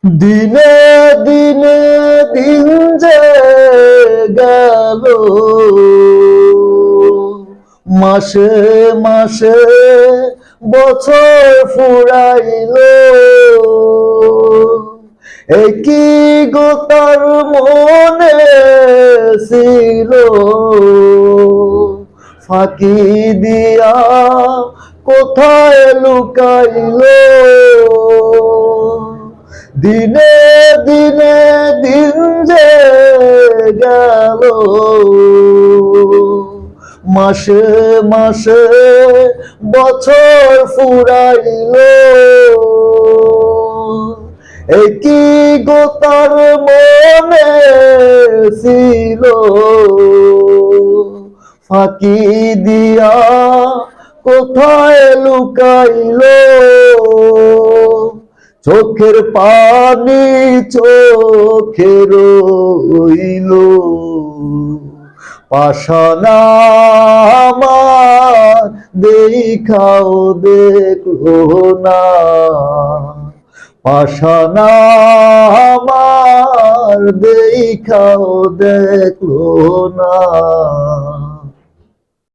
দিনে দিনে দিন যে গেল, মাসে মাসে বছর ফুরাইল, একই গোতার মনে ছিল, ফাঁকি দিয়া কোথায় লুকাইল। দিনে দিনে দিন যে গেল, মাসে মাসে বছর ফুরাইল, একই গোতার মনে ছিল, ফাঁকি দিয়া কোথায় লুকাইল। চোখের পানি চোখে রইল, পাশানা আমার দেখাও দেখলো না, পাশানা আমার দেখাও দেখলো না।